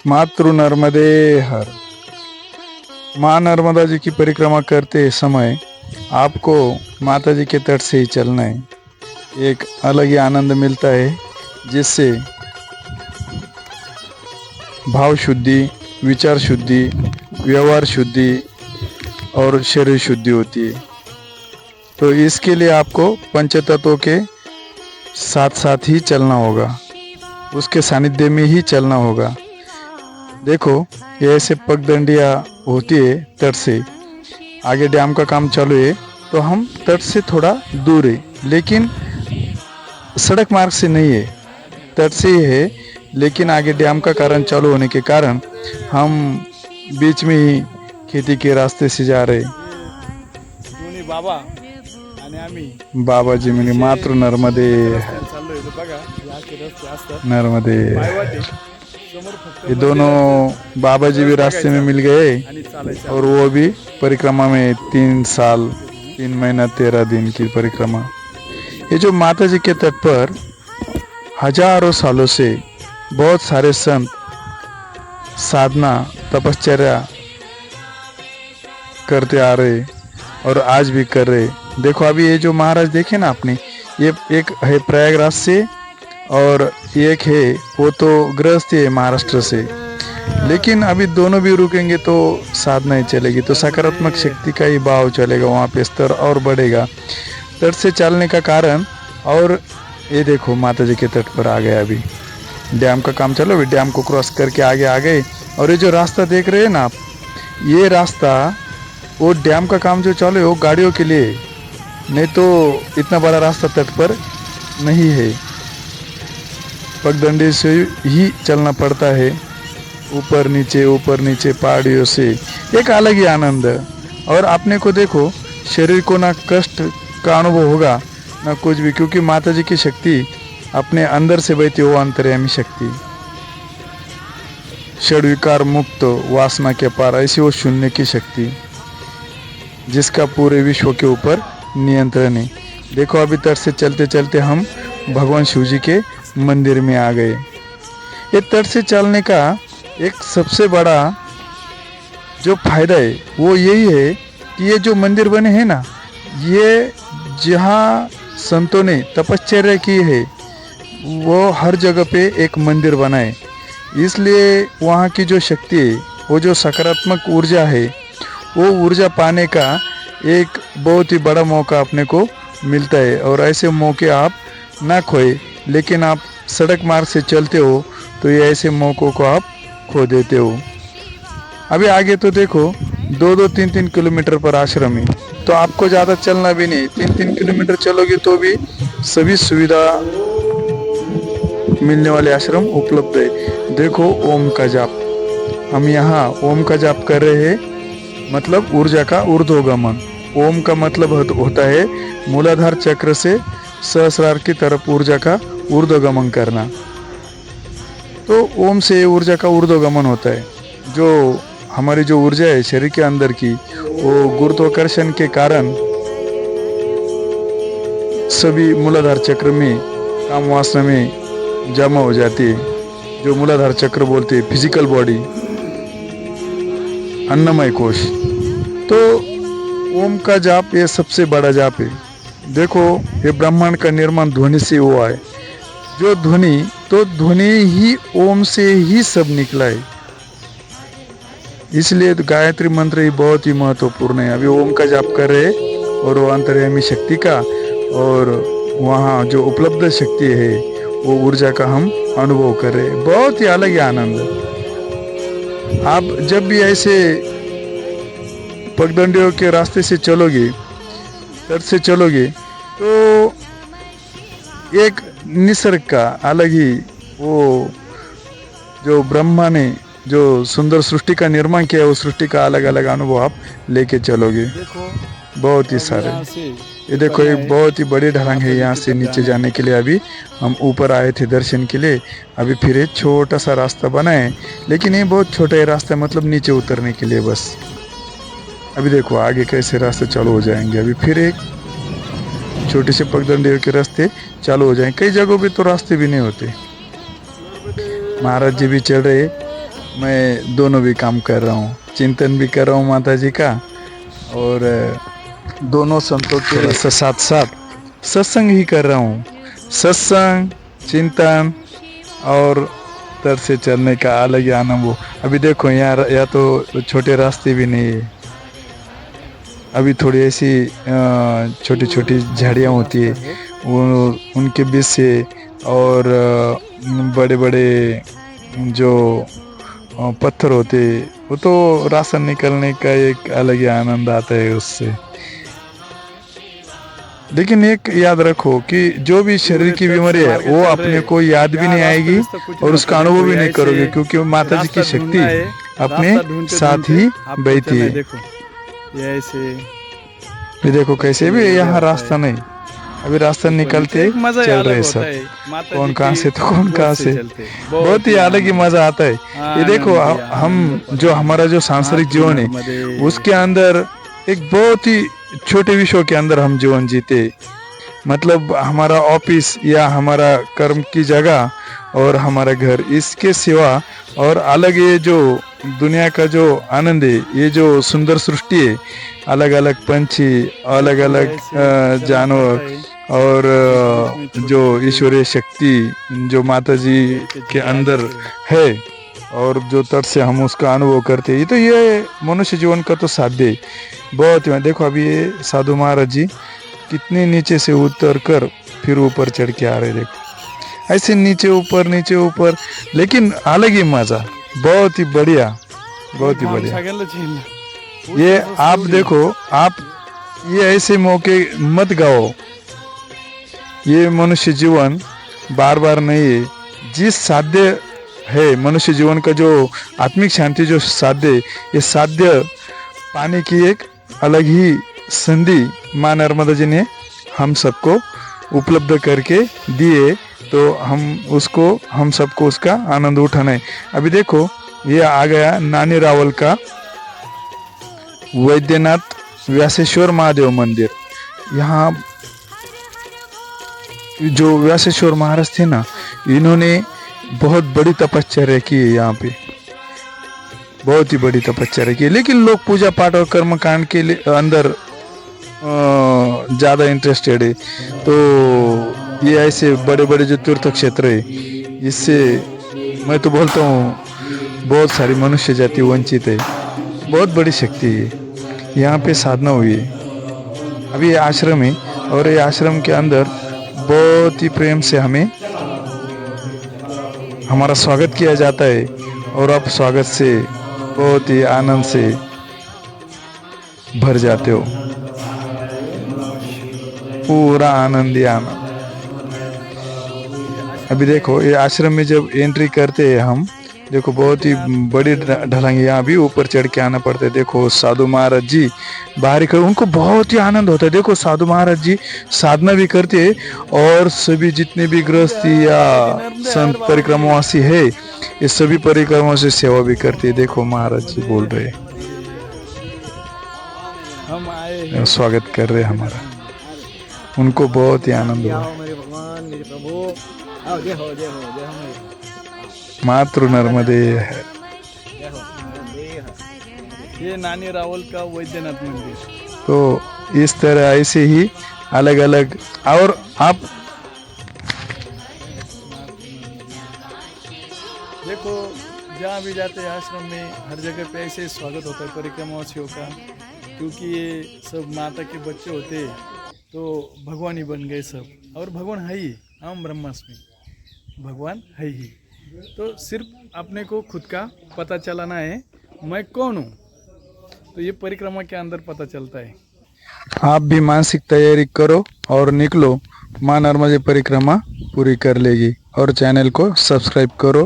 मातृ नर्मदे हर। माँ नर्मदा जी की परिक्रमा करते समय आपको माता जी के तट से ही चलना है। एक अलग ही आनंद मिलता है, जिससे भाव शुद्धि, विचार शुद्धि, व्यवहार शुद्धि और शरीर शुद्धि होती है। तो इसके लिए आपको पंचतत्वों के साथ साथ ही चलना होगा, उसके सानिध्य में ही चलना होगा। देखो, ये ऐसे पगडंडिया होती है तट से। आगे डैम का काम चालू है, तो हम तट से थोड़ा दूर है, लेकिन सड़क मार्ग से नहीं है, तट से ही है। लेकिन आगे डैम का कारण चालू होने के कारण हम बीच में ही खेती के रास्ते से जा रहे। दोन्ही बाबा आणि आम्ही बाबाजी म्हणे मातृ नर्मदे रस्त्याने चाललोय. तर बघा हे असे रस्ते असतात नर्मदे। पायवाटे. समोर फक्त ये मंदिर दोनों असतं. बाबा जी भी रस्ता रास्ते में घ्यायचा मिल गए, आणि चालायचं. और वो भी परिक्रमा में 3 साल 3 महीना 13 दिन की परिक्रमा। ये जो माता जी के तट पर हजारों सालों से बहुत सारे संत साधना तपश्चर्या करते आ रहे और आज भी कर रहे। देखो, अभी ये जो महाराज देखे ना आपने, ये एक है प्रयागराज से और एक है वो तो गृहस्थी है महाराष्ट्र से। लेकिन अभी दोनों भी रुकेंगे तो साधना ही चलेगी, तो सकारात्मक शक्ति का ही भाव चलेगा, वहाँ पे स्तर और बढ़ेगा तट से चलने का कारण। और ये देखो, माता जी के तट पर आ गए। अभी डैम का काम चलो, अभी डैम को क्रॉस करके आगे आ गए। और ये जो रास्ता देख रहे हैं ना आप, ये रास्ता वो डैम का काम जो चालू है वो गाड़ियों के लिए, नहीं तो इतना बड़ा रास्ता तट पर नहीं है। पगडंडी से ही चलना पड़ता है, ऊपर नीचे पहाड़ियों से। एक अलग ही आनंद। और अपने को देखो, शरीर को ना कष्ट का अनुभव होगा ना कुछ भी, क्योंकि माता जी की शक्ति अपने अंदर से बहती, वो अंतर्यामी शक्ति, षड्विकार मुक्त, वासना के पार, ऐसी वो शून्य की शक्ति जिसका पूरे विश्व के ऊपर नियंत्रण है। देखो, अभी तट से चलते चलते हम भगवान शिव जी के मंदिर में आ गए। ये तट से चलने का एक सबसे बड़ा जो फायदा है वो यही है कि ये जो मंदिर बने हैं ना, ये जहाँ संतों ने तपश्चर्या की है, वो हर जगह पे एक मंदिर बना है। इसलिए वहाँ की जो शक्ति है, वो जो सकारात्मक ऊर्जा है, वो ऊर्जा पाने का एक बहुत ही बड़ा मौका अपने को मिलता है। और ऐसे मौके आप ना खोए, लेकिन आप सड़क मार्ग से चलते हो तो ये ऐसे मौक़ों को आप खो देते हो। अभी आगे तो देखो, 2-2, 3-3 किलोमीटर पर आश्रम है, तो आपको ज़्यादा चलना भी नहीं। 3-3 किलोमीटर चलोगे तो भी सभी सुविधा मिलने वाले आश्रम उपलब्ध है। देखो, ओम का जाप, हम यहाँ ओम का जाप कर रहे हैं, मतलब ऊर्जा का ऊर्ध्वगमन। ओम का मतलब होता है मूलाधार चक्र से सहस्रार की तरफ ऊर्जा का ऊर्ध्वगमन करना। तो ओम से ऊर्जा का ऊर्ध्वगमन होता है। जो हमारी जो ऊर्जा है शरीर के अंदर की, वो गुरुत्वाकर्षण के कारण सभी मूलाधार चक्र में, काम वासना में जमा हो जाती है। जो मूलाधार चक्र बोलते हैं, फिजिकल बॉडी, अन्नमय कोश। तो ओम का जाप ये सबसे बड़ा जाप है। देखो, ये ब्रह्मांड का निर्माण ध्वनि से हुआ है। जो ध्वनि, तो ध्वनि ही ओम से ही सब निकला है। इसलिए तो गायत्री मंत्र ही बहुत ही महत्वपूर्ण है। अभी ओम का जाप कर रहे हैं और वो अंतर्यामी शक्ति का और वहाँ जो उपलब्ध शक्ति है वो ऊर्जा का हम अनुभव कर रहे हैं। बहुत ही अलग ही आनंद। आप जब भी ऐसे पगडंडियों के रास्ते से चलोगे, तट से चलोगे, तो एक निसर्ग का अलग ही, वो जो ब्रह्मा ने जो सुंदर सृष्टि का निर्माण किया है, वो सृष्टि का अलग अलग अनुभव आप लेके चलोगे। बहुत ही सारे। ये देखो, एक बहुत ही बड़ी ढलान है, यहाँ से नीचे जाने के लिए। अभी हम ऊपर आए थे दर्शन के लिए, अभी फिर एक छोटा सा रास्ता बना है, लेकिन ये बहुत छोटा ही रास्ता है, मतलब नीचे उतरने के लिए बस। अभी देखो आगे कैसे रास्ते चालू हो जाएंगे। अभी फिर एक छोटे से पगडंडियों के रास्ते चालू हो जाएंगे। कई जगहों पे तो रास्ते भी नहीं होते। महाराज जी भी चल रहे, मैं दोनों भी काम कर रहा हूँ, चिंतन भी कर रहा हूँ माता जी का, और दोनों संतों के साथ साथ सत्संग ही कर रहा हूँ। सत्संग, चिंतन और तर से चलने का अलग ही आनंद। वो अभी देखो यहाँ या तो छोटे रास्ते भी नहीं है, अभी थोड़ी ऐसी छोटी छोटी झाड़ियाँ होती है, वो उनके बीच से, और बड़े बड़े जो पत्थर होते, वो तो रास्ता निकलने का एक अलग ही आनंद आता है उससे। लेकिन एक याद रखो कि जो भी शरीर की बीमारी है वो अपने को याद भी नहीं आएगी और उसका अनुभव भी नहीं करोगे, क्योंकि माता जी की शक्ति अपने साथ ही बैठी है। देखो ये ऐसे, ये देखो कैसे भी यहाँ रास्ता नहीं, अभी रास्ता निकलते चल रहे सब, कौन कहाँ से तो कौन कहाँ से, बहुत ही अलग ही मजा आता है। ये देखो हम जो हमारा जो सांसारिक जीवन है उसके अंदर एक बहुत ही छोटे विश्व के अंदर हम जीवन जीते, मतलब हमारा ऑफिस या हमारा कर्म की जगह और हमारा घर, इसके सिवा और अलग ये जो दुनिया का जो आनंद है, ये जो सुंदर सृष्टि है, अलग अलग पंछी, अलग अलग जानवर, और जो ईश्वरीय शक्ति जो माता जी के अंदर है, और जो तट से हम उसका अनुभव करते हैं, तो ये मनुष्य जीवन का तो साध्य है बहुत ही। देखो अभी ये साधु महाराज जी कितने नीचे से उतर कर फिर ऊपर चढ़ के आ रहे, देखो ऐसे नीचे ऊपर, लेकिन अलग ही मजा, बहुत ही बढ़िया, बहुत ही बढ़िया। ये आप देखो, आप ये ऐसे मौके मत गाओ, ये मनुष्य जीवन बार बार नहीं है। जिस साध्य है मनुष्य जीवन का, जो आत्मिक शांति जो साध्य, ये साध्य पाने की एक अलग ही संधि माँ नर्मदा जी ने हम सबको उपलब्ध करके दिए, तो हम सबको उसका आनंद उठाना है। अभी देखो ये आ गया नानी रावल का वैद्यनाथ व्यासेश्वर महादेव मंदिर। यहाँ जो व्यासेश्वर महाराज थे ना, इन्होंने बहुत बड़ी तपश्चर्या की है यहाँ पे, बहुत ही बड़ी तपश्चर्या की है। लेकिन लोग पूजा पाठ और कर्म कांड के लिए अंदर ज़्यादा इंटरेस्टेड है, तो ये ऐसे बड़े बड़े जो तीर्थ क्षेत्र है, इससे मैं तो बोलता हूँ बहुत सारी मनुष्य जाति वंचित है। बहुत बड़ी शक्ति है, यहाँ पे साधना हुई है। अभी ये आश्रम है, और ये आश्रम के अंदर बहुत ही प्रेम से हमारा स्वागत किया जाता है, और आप स्वागत से बहुत ही आनंद से भर जाते हो, पूरा आनंद ही आनंद। अभी देखो ये आश्रम में जब एंट्री करते हैं हम, देखो बहुत ही बड़ी ढलांगी, यहाँ भी ऊपर चढ़ के आना पड़ता है। देखो साधु महाराज जी बाहर खड़े, उनको बहुत ही आनंद होता है। देखो साधु महाराज जी साधना भी करते हैं, और सभी जितने भी गृहस्थी या संत परिक्रमावासी है, ये सभी परिक्रमाओं से सेवा भी करते हैं। देखो महाराज जी बोल रहे, हम आए स्वागत कर रहे हमारा, उनको बहुत ही आनंद हुआ। मातृ नर्मदे है। ये नानी रावल का वैद्यनाथ मंदिर। तो इस तरह ऐसे ही अलग अलग, और आप देखो जहाँ भी जाते हैं आश्रम में, हर जगह पे ऐसे स्वागत होता है परिक्रमावासियों का, क्योंकि ये सब माता के बच्चे होते तो भगवान ही बन गए सब, और भगवान है ही, हम ब्रह्मास्मि, भगवान है ही। तो सिर्फ अपने को खुद का पता चलाना है, मैं कौन हूँ, तो ये परिक्रमा के अंदर पता चलता है। आप भी मानसिक तैयारी करो और निकलो, माँ नर्मदे परिक्रमा पूरी कर लेगी। और चैनल को सब्सक्राइब करो।